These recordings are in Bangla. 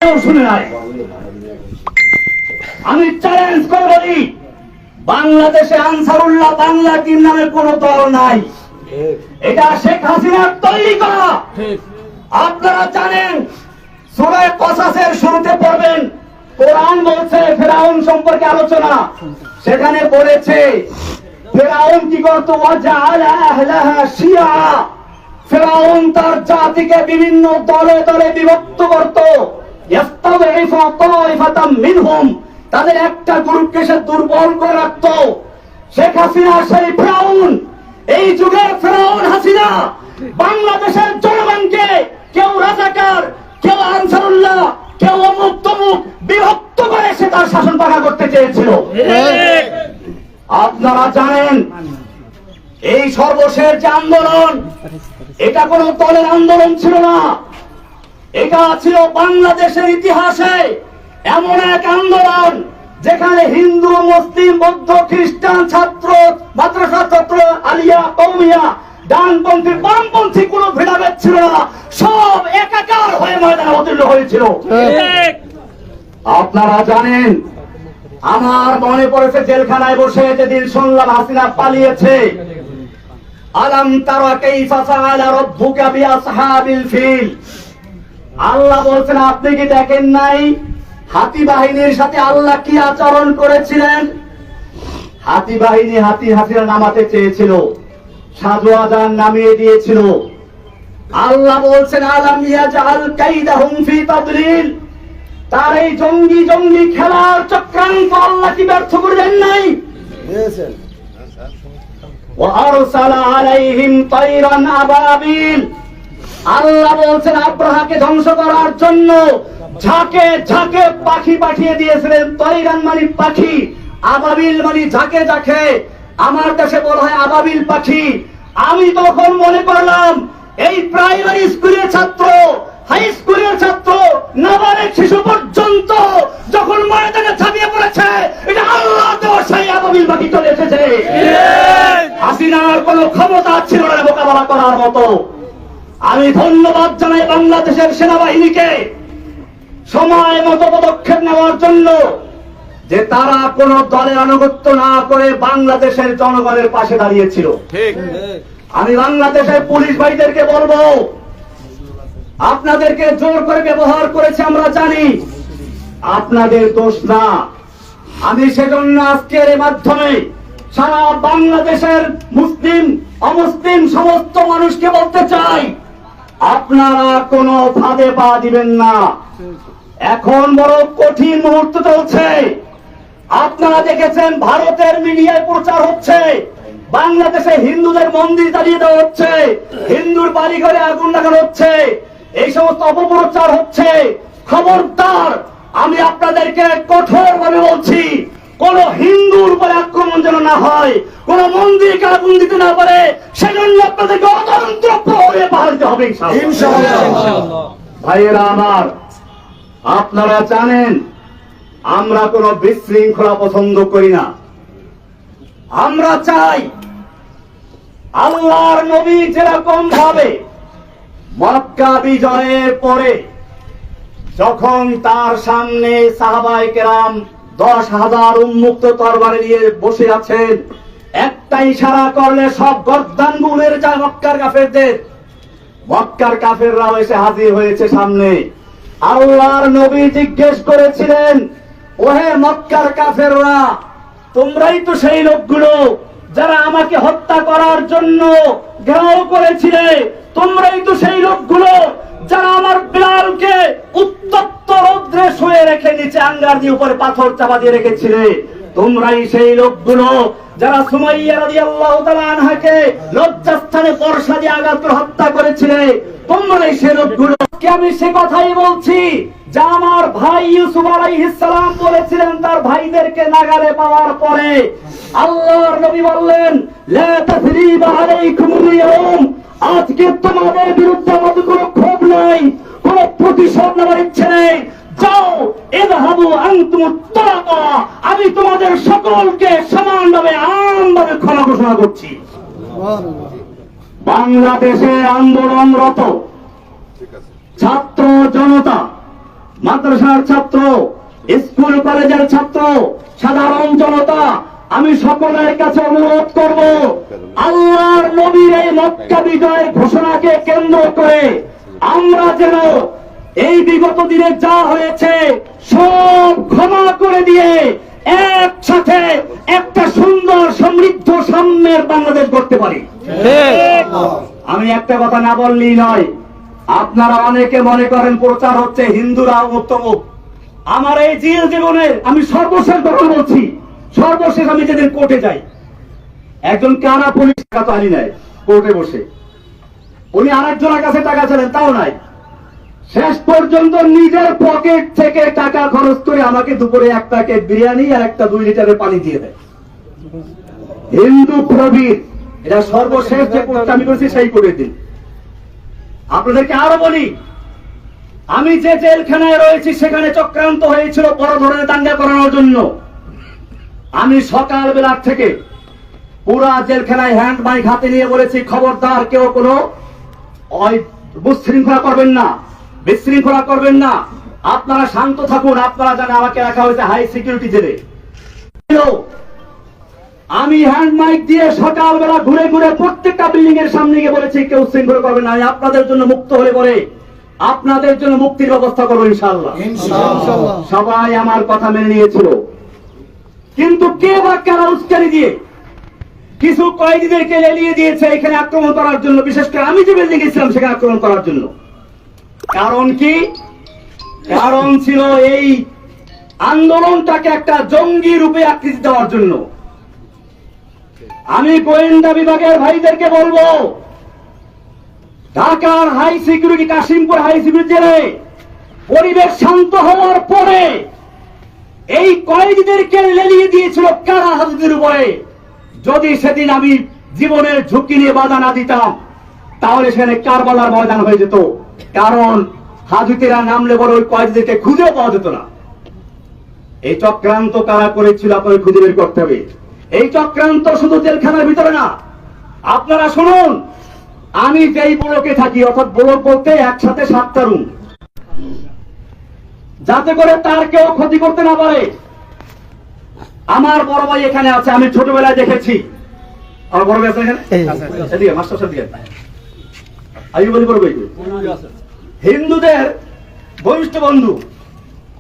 শুনে নাই। আমি চ্যালেঞ্জ করে বলি, বাংলাদেশে আনসারুল্লাহ বাংলা টিম নামে কোন দল নাই। এটা শেখ হাসিনার তৈরি করা। আপনারা জানেন, সূরা কসাসের শুরুতে পড়বেন, কোরআন বলছে ফেরাউন সম্পর্কে আলোচনা। সেখানে বলেছে ফেরাউন কি করত, ওয়াজআলা আহলাহা শিয়া। ফেরাউন তার জাতিকে বিভিন্ন দলে দলে বিভক্ত করত। ইস্তাযইফু তাইফাতাম মিনহুম, তাদের একটা গ্রুপকে সে দুর্বল করে রাখত। শেখ হাসিনা সেই ফেরাউন, এই যুগের ফেরাউন হাসিনা বাংলাদেশের জনগণকে কেউ রাজাকার, কেউ আনসারুল্লাহ, কেউ অমুক তমুক বিভক্ত করে সে তার শাসন পাকা করতে চেয়েছিল। আপনারা জানেন, এই সর্বশেষ যে আন্দোলন, এটা কোন দলের আন্দোলন ছিল না। এটা ছিল বাংলাদেশের ইতিহাসে এমন এক আন্দোলন যেখানে হিন্দু, মুসলিম, বৌদ্ধ, খ্রিস্টান, ছাত্র, মাদ্রাসা ছাত্র, আলিয়া, কওমিয়া, ডানপন্থী, বামপন্থী কোনো ভেদাভেদ ছিল না। সব একাকার হয়ে ময়দানে অবতীর্ণ হয়েছিল। আপনারা জানেন, আমার মনে পড়েছে জেলখানায় বসে যেদিন শুনলাম হাসিনা পালিয়েছে। আলাম তারা কাইফা ফাআলা রাব্বুকা বিআসহাবিল ফিল। আল্লাহ বলছেন, আপনি কি দেখেন নাই হাতি বাহিনীর সাথে আল্লাহ কি আচরণ করেছিলেন? হাতি বাহিনী হাতিরা নামাতে চেয়েছিল, সাজু আযান নামিয়ে দিয়েছিল। আল্লাহ বলছেন, আলাম ইয়াজআল কাইদাহুম ফি তাদলিল। তার এই জঙ্গি খেলার চক্রান্ত আল্লাহ কি ব্যর্থ করে দেন নাই? দিয়েছেন। ওয়া আরসালা আলাইহিম তায়রান আবাবিল। আল্লাহ বলছেন, আব্রাহাকে ধ্বংস করার জন্য ঝাঁকে ঝাঁকে পাখি পাঠিয়ে দিয়েছিলেন। তায়রান মানে পাখি, আবাবিল মানে ঝাঁকে ঝাঁকে। আমার দেশে বলা হয় আবাবিল পাখি। আমি তখন মনে করলাম, এই প্রাইমারি স্কুলের ছাত্র, হাই স্কুলের ছাত্র, নাবালক শিশু পর্যন্ত যখন ময়দানে ঝাঁপিয়ে পড়েছে, এটা আল্লাহ দেওয়া সেই আবাবিল পাখি চলে এসেছে। হাসিনার কোনো ক্ষমতা ছিল না মোকাবেলা করার মতো। আমি ধন্যবাদ জানাই বাংলাদেশের সেনাবাহিনীকে সময় মতো পদক্ষেপ নেওয়ার জন্য, যে তারা কোন দলের আনুগত্য না করে বাংলাদেশের জনগণের পাশে দাঁড়িয়েছিল। আমি বাংলাদেশের পুলিশ ভাইদেরকে বলবো, আপনাদেরকে জোর করে ব্যবহার করেছে আমরা জানি, আপনাদের দোষ না। আমি সেজন্য আজকের এই মাধ্যমে সারা বাংলাদেশের মুসলিম অমুসলিম সমস্ত মানুষকে বলতে চাই, আপনারা কোনো ফাঁদে পা দিবেন না। এখন বড় কঠিন মুহূর্ত চলছে। আপনারা দেখেছেন ভারতের মিডিয়ায় প্রচার হচ্ছে, বাংলাদেশে হিন্দুদের মন্দির জ্বালিয়ে দেওয়া হচ্ছে, হিন্দুর বাড়িঘরে আগুন লাগানো হচ্ছে, এই সমস্ত অপপ্রচার হচ্ছে। খবরদার, আমি আপনাদেরকে কঠোরভাবে বলছি, কোন হিন্দুর উপরে আক্রমণ যেন না হয়, কোন মন্দিরকে আগুন দিতে না পারে, সেজন্য আপনাদেরকে অতন্ত্র প্রহরে পাহাড় দিতে হবে ইনশাআল্লাহ। ভাইয়েরা আমার, আপনারা জানেন আমরা কোন বিশৃঙ্খলা পছন্দ করি না। আমরা চাই আল্লাহর নবী যেরকম ভাবে মক্কা বিজয়ের পরে যখন তার সামনে সাহাবায়ে কেরাম 10,000 উন্মুক্ত তরবারি নিয়ে বসে আছেন, একটা ইশারা করলে সব গর্দান গুলের যায় মক্কার কাফেরদের। মক্কার কাফেররাও এসে হাজির হয়েছে সামনে। আল্লাহর নবী জিজ্ঞেস করেছিলেন, ওহে মক্কার কাফেররা, তোমরাই তো সেই লোকগুলো যারা আমাকে হত্যা করার জন্য ঘেরাও করেছিলে, তোমরাই তো সেই লোকগুলো যারা আমার বিলালকে উত্তপ্ত রৌদ্রে শুয়ে রেখে নিচে আঙ্গার দিয়ে উপরে পাথর চাপা দিয়ে রেখেছিলে, তোমরাই সেই লোকগুলো যারা সুমাইয়া রাদিয়াল্লাহু তাআলা আনহাকে লজ্জাস্থানে বর্ষা দিয়ে আঘাত করে হত্যা করেছিলে, তোমরাই সেই লোকগুলো। আমি সে কথাই বলছি যা আমার ভাই ইউসুফ আলাইহিস সালাম বলেছিলেন তার ভাইদেরকে নাগালে পাওয়ার পরে। আল্লাহর নবী বললেন, লা তাসরিবা আলাইকুমুল ইয়াউম, আজকে তোমাদের বিরুদ্ধে আমাদের কোনো ক্ষোভ নাই, কোনো প্রতিশোধ নেওয়ার ইচ্ছে নেই। যাও, ইযহাবু আনতুম তালাকা, আমি তোমাদের সকলকে সমানভাবে আমভাবে ক্ষমা ঘোষণা করছি। বাংলাদেশে আন্দোলনরত ছাত্র জনতা মাদ্রাসার ছাত্র, স্কুল কলেজের ছাত্র, সাধারণ জনতা, আমি সকলের কাছে অনুরোধ করব, আল্লাহর নবীর এই মক্কা বিজয়ের ঘোষণাকে কেন্দ্র করে আমরা যেন এই বিগত দিনে যা হয়েছে সব ক্ষমা করে দিয়ে একসাথে একটা সুন্দর সমৃদ্ধ সাম্যের বাংলাদেশ গড়তে পারি। আমি একটা কথা না বললেই নয়, আপনারা অনেকে মনে করেন প্রচার হচ্ছে হিন্দুরা উত্তম। আমার এই জেল জীবনের আমি সর্বশেষ কথা বলছি, সর্বশেষ আমি যেদিন কোর্টে যাই, একজন কারা পুলিশ টাকা তো আনি নাই, কোর্টে বসে উনি আরেকজনের কাছে টাকা চাইলেন, তাও নাই। শেষ পর্যন্ত নিজের পকেট থেকে টাকা খরচ করে আমাকে দুপুরে এক প্যাকেট বিরিয়ানি আর একটা 2 লিটারের পানি দিয়ে দেয়। হিন্দু প্রবীর, এটা সর্বশেষ যে কোর্টটা আমি করেছি সেই কোর্টের দিন। আপনাদেরকে আরো বলি, আমি যে জেলখানায় রয়েছি সেখানে চক্রান্ত হয়েছিল বড় ধরনের দাঙ্গা করানোর জন্য। আমি সকালবেলা থেকে পুরা জেলখানায় হ্যান্ড মাইক হাতে নিয়ে বলেছি, খবরদার কেউ কোনো বিশৃঙ্খলা করবেন না, বিশৃঙ্খলা করবেন না, আপনারা শান্ত থাকুন। আপনারা জানেন আমাকে রাখা হয়েছে হাই সিকিউরিটি জেলে। আমি হ্যান্ড মাইক দিয়ে সকালবেলা ঘুরে ঘুরে প্রত্যেকটা বিল্ডিং এর সামনে গিয়ে বলেছি, কেউ শৃঙ্খলা করবেন না, আমি আপনাদের জন্য মুক্ত হয়ে পড়ে আপনাদের জন্য মুক্তির ব্যবস্থা করবো ইনশাআল্লাহ। সবাই আমার কথা মেনে নিয়েছিল, কিন্তু কে বা কারা উস্কানি দিয়ে কিছু কয়েদিদেরকে লেলিয়ে দিয়েছে এখানে আক্রমণ করার জন্য, বিশেষ করে আমি যে বিল্ডিং গেছিলাম সেখানে আক্রমণ করার জন্য। কারণ কি? কারণ ছিল এই আন্দোলনটাকে একটা জঙ্গি রূপে আকৃতি দেওয়ার জন্য। আমি গোয়েন্দা বিভাগের ভাইদেরকে বলবো, ঢাকার high security, Kashimpur high security জেলে পরিবেশ শান্ত হওয়ার পরে এই কয়েদিদেরকে লেলিয়ে দিয়েছিল কারা হাজতের উপরে। যদি সেদিন আমি জীবনের ঝুঁকি নিয়ে বাধা না দিতাম তাহলে সেখানে কারবালার ময়দান হয়ে যেত। কারণ হাজতেরা নামলে বড় ওই কয়েদিদেরকে খুঁজে পাওয়া যেত না। এই চক্রান্ত কারা করেছিল আপনাদের খুঁজে বের করতে হবে। এই চক্রান্ত শুধু জেলখানার ভিতরে না, আপনারা শুনুন, আমি যেই ব্লকে থাকি, অর্থাৎ ব্লক বলতে একসাথে 7টা রুম, যাতে করে তার কেউ ক্ষতি করতে না পারে। আমার বড় ভাই এখানে আছে, আমি ছোটবেলায় দেখেছি। আমার বড় ভাই আছে এখানে, এদিকে মাস্টার সাহেব দিকে আমি বলি, বড় ভাই হিন্দুদের ঘনিষ্ঠ বন্ধু।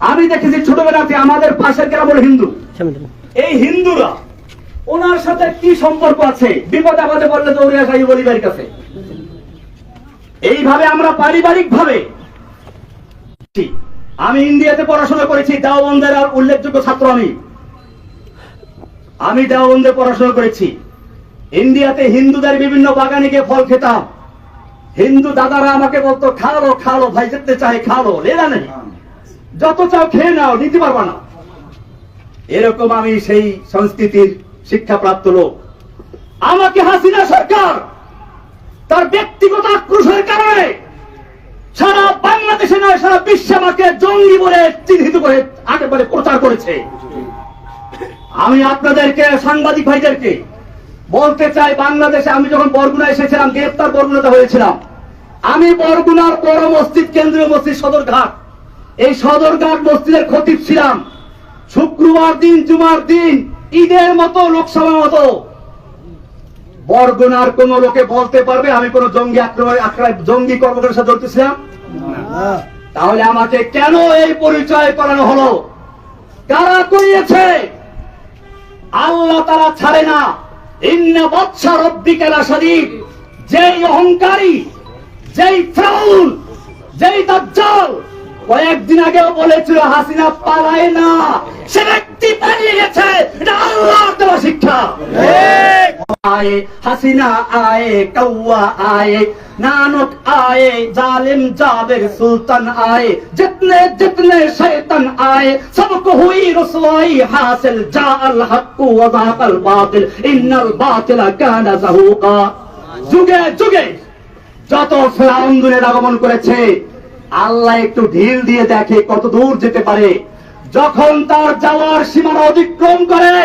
আমি দেখেছি ছোটবেলাতে আমাদের পাশের গ্রামের হিন্দু, এই হিন্দুরা ওনার সাথে কি সম্পর্ক আছে, বিপদ আপদে বললে দৌড়ে আসা এই বলিবার কাছে। এইভাবে আমরা পারিবারিক ভাবে, আমি ইন্ডিয়াতে পড়াশোনা করেছি, দেওবন্দের উল্লেখযোগ্য ছাত্র আমি দেওবন্দে পড়াশোনা করেছি। ইন্ডিয়াতে হিন্দুদের বিভিন্ন বাগানে গিয়ে ফল খেতাম। হিন্দু দাদারা আমাকে বলতো, খালো খালো ভাই, যেতে চাই খালো, লেলা নেই, যত চাও খেয়ে নাও, নিতে পারবা না। এরকম আমি সেই সংস্কৃতির শিক্ষাপ্রাপ্ত লোক। আমাকে হাসিনা সরকার তার ব্যক্তিগত আক্রোশের কারণে সারা বাংলাদেশে নয় সারা বিশ্বে আমাকে জঙ্গি বলে চিহ্নিত করে একেবারে প্রচার করেছে। আমি আপনাদেরকে, সাংবাদিক ভাইদেরকে বলতে চাই, বাংলাদেশে আমি যখন বরগুনা এসেছিলাম, গ্রেপ্তার বরগুনাতে হয়েছিলাম, আমি বরগুনার বড় মসজিদ, কেন্দ্রীয় মসজিদ সদরঘাট, এই সদরঘাট মসজিদের খতিব ছিলাম। শুক্রবার দিন, জুমার দিন, ঈদের মতো, লোকসভার মতো বরগুনার কোন লোকে বলতে পারবে আমি কোন জঙ্গি জঙ্গি কর্মকাণ্ডের সাথে জড়িত ছিলাম? তাহলে আমাকে কেন এই পরিচয় করানো হলো? কারা করিয়েছে? আল্লাহ তারা ছাড়ে না। ইন্না বাদশা রাব্বিকা লাশাদীদ। যেই অহংকারী, যেই ফিরআউন, যেই দাজ্জাল কয়েকদিন আগেও বলেছিল হাসিনা পালায় না, সে ব্যক্তি পালিয়ে গেছে। এটা আল্লাহর দেওয়া শিক্ষা। आए हसीना आए कौवा आए नानक आए जालिम जाबिर सुल्तान आए जितने जितने शैतान आए सबको हुई रुसवाई हासिल जाअल हक्कु व ज़हक़ल बातिल इन्नल बातिला काना ज़हूक़ा। যুগে যুগে যত ফেরাউন দুনিয়ার আগমন করেছে, আল্লাহ একটু ঢিল দিয়ে দেখে কত দূর যেতে পারে। যখন তার যাওয়ার সীমানা অতিক্রম করে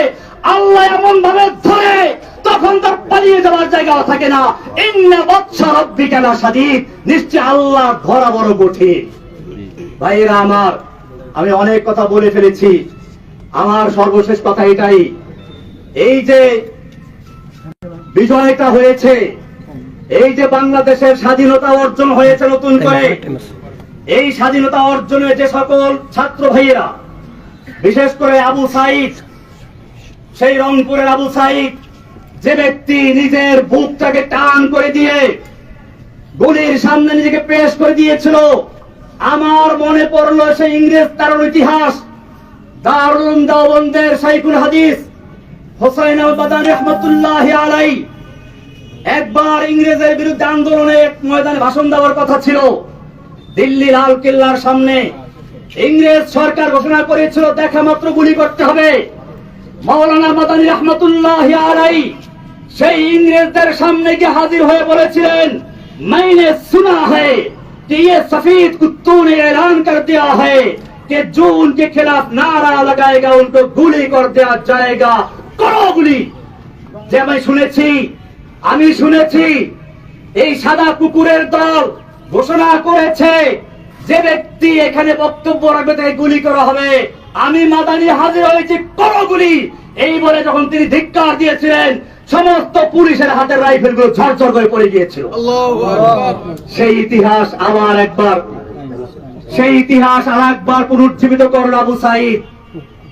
আল্লাহ এমন ভাবে ধরে, তখন তার পালিয়ে যাওয়ার জায়গা থাকে না। ইন্না বাদশা রাব্বিকা লাশাদীদ। নিশ্চয় আল্লাহ ধরা বড় কঠিন। ভাইরা আমার, আমি অনেক কথা বলে ফেলেছি, আমার সর্বশেষ কথা এটাই, এই যে বিজয়টা হয়েছে, এই যে বাংলাদেশের স্বাধীনতা অর্জন হয়েছে নতুন করে, এই স্বাধীনতা অর্জনে যে সকল ছাত্র ভাইয়েরা, বিশেষ করে আবু সাইদ, সেই রংপুরের আবু সাইদ, যে ব্যক্তি নিজের বুকটাকে টান করে দিয়ে গুলির সামনে নিজেকে পেশ করে দিয়েছিল, আমার মনে পড়লো সেই ইংরেজ তার ইতিহাস, দারুল দেওবন্দের শাইখুল হাদিস হোসাইন আল বাদানী রহমাতুল্লাহি আলাইহি একবার ইংরেজের বিরুদ্ধে আন্দোলনে এক ময়দানে ভাষণ দেওয়ার কথা ছিল। দিল্লি লাল কেল্লার সামনে ইংরেজ সরকার ঘোষণা করেছিল দেখা মাত্র গুলি করতে হবে। মাওলানা মাদানী রহমাতুল্লাহি আলাইহি সেই ইংরেজদের সামনে গিয়ে হাজির হয়ে বলেছিলেন, मैंने सुना है कि ये सफेद कुत्तों ने ऐलान कर दिया है कि जो उनके खिलाफ नारा लगाएगा उनको गुली कर दिया जाएगा, करो गुली। যে আমি শুনেছি এই সাদা কুকুরের দল ঘোষণা করেছে যে ব্যক্তি এখানে বক্তব্য রাখবে তাকে গুলি করা হবে। আমি মাদানী হাজির হয়েছি, করো গুলি। এই বলে যখন তিনি ধিক্কার দিয়েছিলেন, সমস্ত পুলিশের হাতের রাইফেল গুলো ঝরঝর করে পড়ে গিয়েছিল। সেই ইতিহাস আর একবার পুনর্জীবিত করল আবু সাইদ,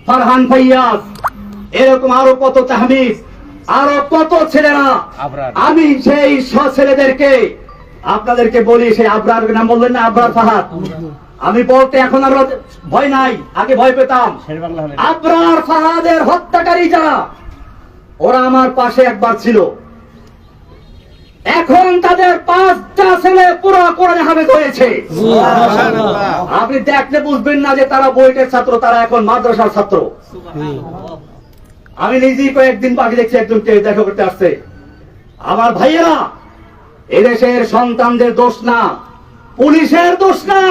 ফারহান ফাইয়াজ, এরকম আরো কত তাহমিদ, আরো কত ছেলেরা। আমি সেই ছেলেদেরকে আপনাদেরকে বলি, সেই আবরার নাম বললেন না, আবরার ফাহাদ, আমি বলতে এখন আমরা ভয় নাই, আগে ভয় পেতাম। আবরার ফাহাদের হত্যাকারী যারা, ওরা আমার পাশে একবার ছিল, এখন তাদের 5টা ছেলে পুরো কোরআনে হাফেজ হয়েছে। আপনি দেখলে বুঝবেন না যে তারা বইটের ছাত্র, তারা এখন মাদ্রাসার ছাত্র। আমি নিজেই কয়েকদিন বাকি দেখছি একজনকে দেখা করতে আসছে। আমার ভাইয়েরা, এদেশের সন্তানদের দোষ না, পুলিশের দোষ না,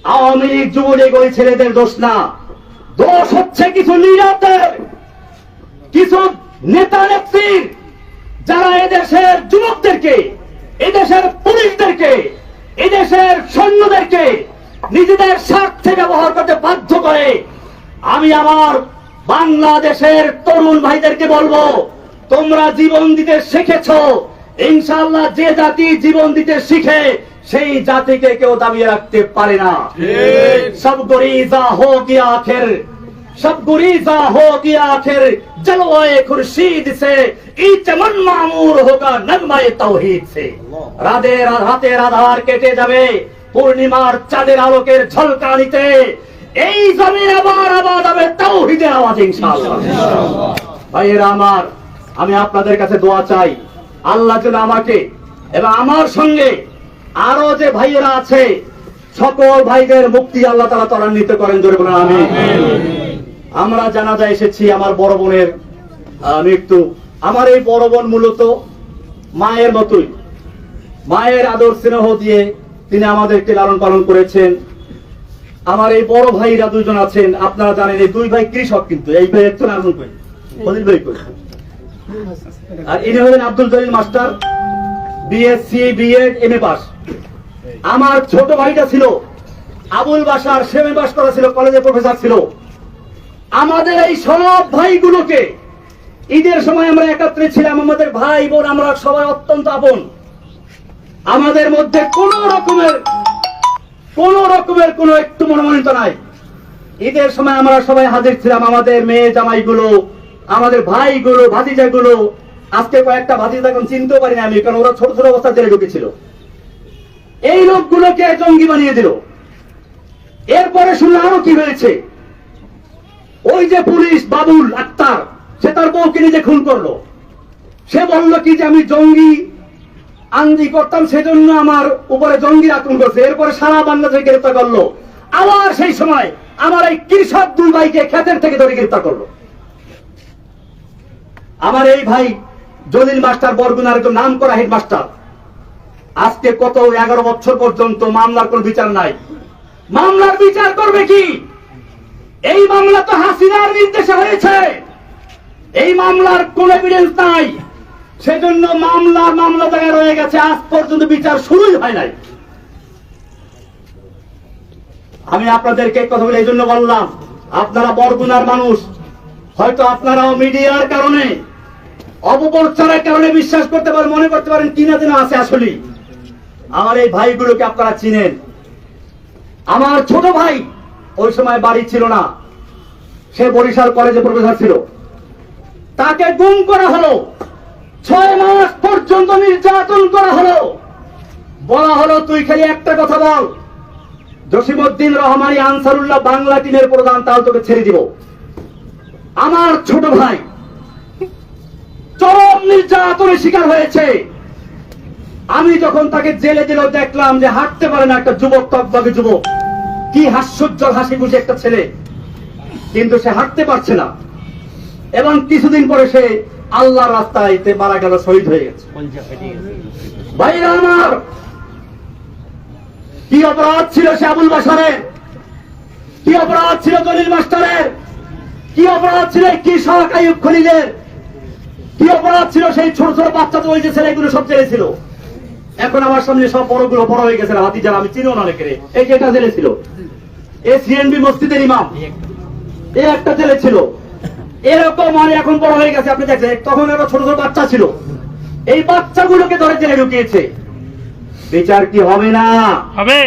আওয়ামী লীগ যুবলীগ ওই ছেলেদের দোষ না, দোষ হচ্ছে কিছু লিডারদের, কিছু নেতা নেত্রীর, যারা এদেশের যুবকদেরকে, এদেশের পুলিশদেরকে, এদেশের সৈন্যদেরকে নিজেদের স্বার্থে ব্যবহার করতে বাধ্য করে। আমি আমার বাংলাদেশের তরুণ ভাইদেরকে বলবো, তোমরা জীবন দিতে শিখেছো, ইনশাআল্লাহ যে জাতি জীবন দিতে শিখে সেই জাতিকে কেউ দাবিয়ে রাখতে পারে না। সব গরিজা হো গিয়া আখির, सब गुरीजा हो गया आखिर जलवाए खुर्शीद से ई चमन मामूर होगा नगमाए तौहीद से। রাতের আধার কেটে যাবে পূর্ণিমার চাঁদের আলোকের ঝলকানিতে, এই জমিন আবার আবাদ হবে তাওহীদের আওয়াজে ইনশাআল্লাহ। ভাইয়েরা আমার, আমি আপনাদের কাছে দোয়া চাই, আল্লাহ যেন আমাকে এবং আমার সঙ্গে আরো যে ভাইয়েরা আছে সকল ভাইদের মুক্তি আল্লাহ তাআলা ত্বরান্বিত করেন, জোরে বলেন আমিন। আমরা জানাজা এসেছি আমার বড় বোনের মৃত্যু। আমার এই বড় বোন মূলত মায়ের মতোই, মায়ের আদর স্নেহ দিয়ে তিনি আমাদেরকে লালন পালন করেছেন। আমার এই বড় ভাইরা দুইজন আছেন, আপনারা জানেন এই দুই ভাই কৃষক, কিন্তু এই ভাই একজন আগুন কই ফজিল ভাই কই, আর ইনি হলেন Abdul Jalil master, BSc BEd MA pass. আমার ছোট ভাইটা ছিল আবুল বাশার, সেমে পাস করা ছিল, কলেজের প্রফেসর ছিল। আমাদের এই সব ভাইগুলোকে ঈদের সময় আমরা একত্রে ছিলাম, আমাদের ভাই বোন, আমরা সবাই অত্যন্ত আপন। আমাদের মধ্যে কোন রকমের কোন একটু মনোমালিন্য নাই। ঈদের সময় আমরা সবাই হাজির ছিলাম, আমাদের মেয়ে জামাইগুলো, আমাদের ভাইগুলো, ভাতিজাগুলো। আজকে কয়েকটা ভাতিজা এখন চিনতেও পারি না আমি, কারণ ওরা ছোট ছোট অবস্থা জেলে ঢুকেছিল। এই লোকগুলোকে জঙ্গি বানিয়ে দিল। এরপরে শুনলে আরো কি হয়েছে, ওই যে পুলিশ বাবুল আক্তার, সে তার বউকে নিজে খুন করলো। সে বললো কি যে আমি জঙ্গি আন্দি করতাম, সেজন্য আমার উপরে জঙ্গি আক্রমণ করছে। এরপরে সারা বাংলাদেশে গ্রেফতার করলো। আবার সেই সময় আমার এই কৃষক দুই ভাইকে ক্ষেতের থেকে ধরে গ্রেফতার করলো। আমার এই ভাই জলিল মাস্টার বরগুনার একজন নাম করা হেডমাস্টার, আজকে কত 11 বছর পর্যন্ত মামলার কোন বিচার নাই। মামলার বিচার করবে কি? এই মামলা তো হাসিনার নির্দেশে হয়েছে, এই মামলার কোন এভিডেন্স নাই, সেজন্য মামলা জায়গায় রয়ে গেছে, আজ পর্যন্ত বিচার শুরুই হয় নাই। আমি আপনাদেরকে কথা বলে এই জন্য বললাম, আপনারা বরগুনার মানুষ, হয়তো আপনারাও মিডিয়ার কারণে অপপ্রচারের কারণে বিশ্বাস করতে পারেন, মনে করতে পারেন কিনা যেন আছে। আসলে আমার এই ভাইগুলোকে আপনারা চিনেন। আমার ছোট ভাই ওই সময় বাড়ি ছিল না, সে বরিশাল কলেজে প্রফেসর ছিল, তাকে গুম করা হলো, 6 মাস পর্যন্ত নির্যাতন করা হলো। বলা হলো তুই খালি একটা কথা বল, জসিমউদ্দিন রহমানী আনসারুল্লাহ বাংলা টিমের প্রধান, তাও তোকে ছেড়ে দিব। আমার ছোট ভাই চরম নির্যাতনের শিকার হয়েছে। আমি যখন তাকে জেলে দিল, দেখলাম যে হাঁটতে পারে না একটা যুবক, তকবাগে যুবক, কি হাস্যোজ্জ্বল হাসি খুশি একটা ছেলে, কিন্তু সে হাঁটতে পারছে না। এবং কিছুদিন পরে সে আল্লাহর রাস্তায় মারা গেল, শহীদ হয়ে গেছে। ভাইরা আমার, কি অপরাধ ছিল সে আবুল বাশারের, কি অপরাধ ছিল জলিল মাস্টারের, কি অপরাধ ছিল কৃষক আইয়ুব খলিলের, কি অপরাধ ছিল সেই ছোট ছোট বাচ্চা, তো ওই যে ছেলেগুলো সব জেলে ছিল। এখন আমার সামনে সব বড়গুলো বড় হয়ে গেছে, হাতি যারা আমি চিনিও না অনেকের। এই যে এটা জেলে ছিল, এই সিএনবি মসজিদের ইমাম, এই একটা জেলে ছিল। এরকম মানে এখন বড় হয়ে গেছে, আপনি দেখছেন। তখন একটা ছোট ছোট বাচ্চা ছিল, এই বাচ্চাগুলোকে ধরে জেলে ঢুকিয়েছে। বিচার কি হবে না? হবে।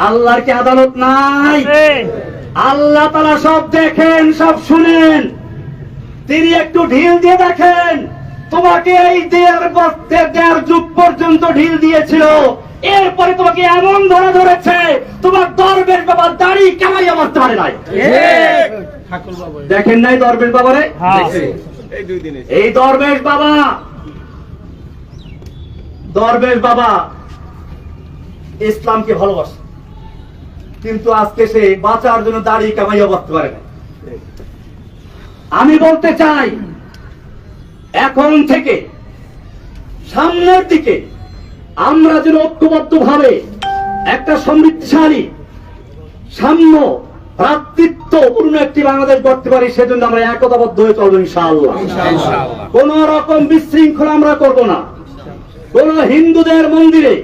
আল্লাহর কি আদালত নাই? আল্লাহ তাআলা সব দেখেন, সব শুনেন। তিনি একটু ঢিল দিয়ে দেখেন, তোমাকে এই দেড় যুগ পর্যন্ত ঢিল দিয়েছিল, এরপরে তোমাকে এমন ধরে ধরেছে, তোমার দরবেশ বাবা দাড়ি কামাইয়া মারতে পারে নাই। দেখেন নাই দরবেশ বাবারে? এই দরবেশ বাবা ইসলামকে ভালোবাসে, কিন্তু আজকে সে বাঁচার জন্য দাড়ি কামাইয়া বাঁচতে পারে না। আমি বলতে চাই, এখন থেকে সামনের দিকে আমরা যেন ঐক্যবদ্ধ ভাবে একটা সমৃদ্ধশালী, সাম্য, ভ্রাতৃত্বপূর্ণ একটি বাংলাদেশ গড়তে পারি, সেজন্য আমরা একতাবদ্ধ হয়ে চলবো ইনশাআল্লাহ। কোন রকম বিশৃঙ্খলা আমরা করব না। কোন হিন্দুদের মন্দিরে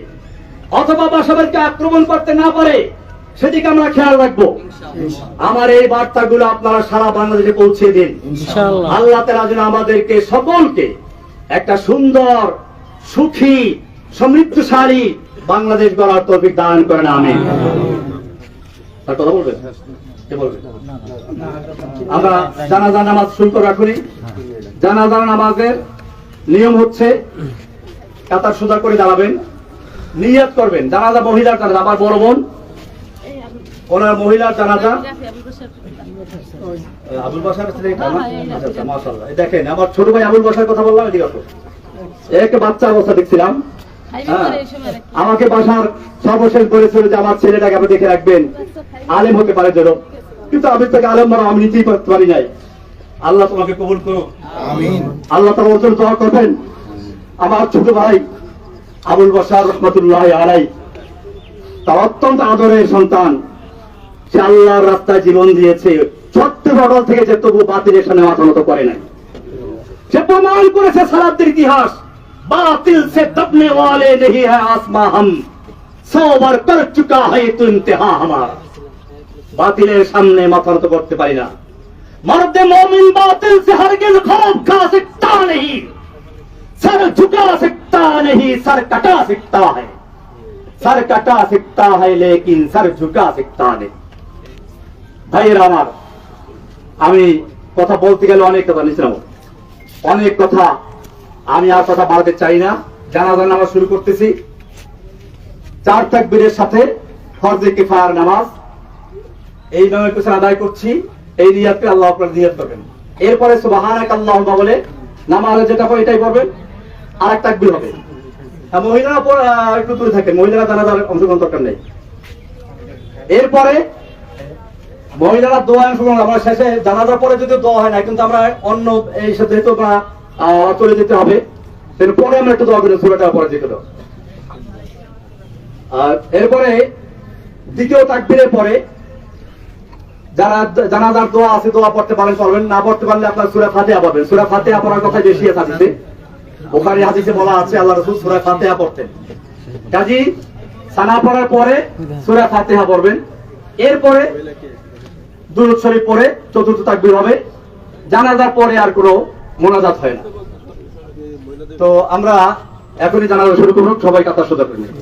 অথবা বাসাবাড়িকে আক্রমণ করতে না পারে সেদিকে আমরা খেয়াল রাখবো। আমার এই বার্তাগুলো আপনারা সারা বাংলাদেশে পৌঁছে দিন। আল্লাহ তাআলা যেন আমাদেরকে সকলকে একটা সুন্দর, সুখী, সমৃদ্ধশালী বাংলাদেশ গড়ার তৌফিক দান করেন, আমিন। আর কথা বলবেন? কে বলবেন? আমরা জানাজা নামাজ শুরু করে রাখুনি। জানাজা নামাজের নিয়ম হচ্ছে কাতার সোজা করে দাঁড়াবেন, নিয়ত করবেন। জানাজা মহিলার জানাজা, আমার বড় বোন ওনার মহিলার জানাজা। আবুল বাশার মাশাআল্লাহ, দেখেন আমার ছোট ভাই আবুল বাশার কথা বললাম, এদিকে আসো। এক বাচ্চা অবস্থা দেখছিলাম, আমাকে বাসার সর্বশেষ বলেছিল যে আমার ছেলেটাকে আপনি দেখে রাখবেন, আলেম হতে পারে জন্য, কিন্তু আমি তাকে আলেম বানাবো আমি নিতেই পারি নাই। আল্লাহ তোমাকে কবুল করুক, আমিন। আল্লাহ তোমার জন্য দোয়া করবেন। আমার ছোট ভাই আবুল বাশার রহমাতুল্লাহ আলাইহি, তার অত্যন্ত আদরের সন্তান, সে আল্লাহর রাস্তায় জীবন দিয়েছে, ছোট্ট বড় থেকে যে তবু বাতিলের সামনে মাথা নত করে নাই। সে প্রমাণ করেছে সালাতের ইতিহাস, বাতিল সে দবনে ওয়ালে নেহি হ্যায় আসমা হাম, সো বার কর চুকা হ্যায় তো ইন্তেহা হামারা। বাতিলের সামনে মাথা নত করতে পারি না। মর্দে মোমিন বাতিল সে হরগিজ খৌফ খা सकता नहीं, सर झुका सकता नहीं, सर कटा सकता है, सर कटा सकता है लेकिन सर झुका सकता नहीं। ভাইয়েরা আমার, আমি কথা বলতে গেলে অনেক কথা নিছিলাম, অনেক কথা, আমি আর কথা বাড়াতে চাই না। জানাজা নামাজ শুরু করতেছি। 4 তাকবীরের সাথে ফরজে কিফায়ার নামাজ এই নামের পেছনে আদায় করছি। এই নিয়াতকে আল্লাহ আপনারা নিয়াত করবেন। এরপরে সুবহানাকাল্লাহুম্মা বলে নামাজে যেটা হয় এটাই পড়বেন, আর এক তাকবীর হবে। মহিলারা একটু দূরে থাকেন, মহিলারা জানাজার অংশগ্রহণ দরকার নেই। এরপরে মহিলারা দোয়া অংশগ্রহণ, আমরা শেষে জানাজার পরে যদি দোয়া হয় না, কিন্তু আমরা অন্য এই সাথে তো চলে যেতে হবে, পরে আমরা একটু দোয়া করি, সূরাটা পরে যেতে দাও। আর এরপরে দ্বিতীয় তাকবীরের পরে যারা জানাজার দোয়া আছে দোয়া পড়তে পারেন পড়বেন, না পড়তে পারলে আপনার সূরা ফাতিহা পড়বেন। সূরা ফাতিহা পড়ার কথা বেশি আছে হাদিসে, বুখারী হাদিসে বলা আছে আল্লাহ রাসূল সূরা ফাতিহা পড়তেন। কাজী সানা পড়ার পরে সূরা ফাতিহা পড়বেন। এরপরে দুরূদ শরীফ পড়ে চতুর্থ তাকবীর হবে। জানাজার পরে আর কোনো মোনাজাত হয় না। তো আমরা এখনই জানাজা শুরু করব, সবাই কাতার সোজা করে নিন।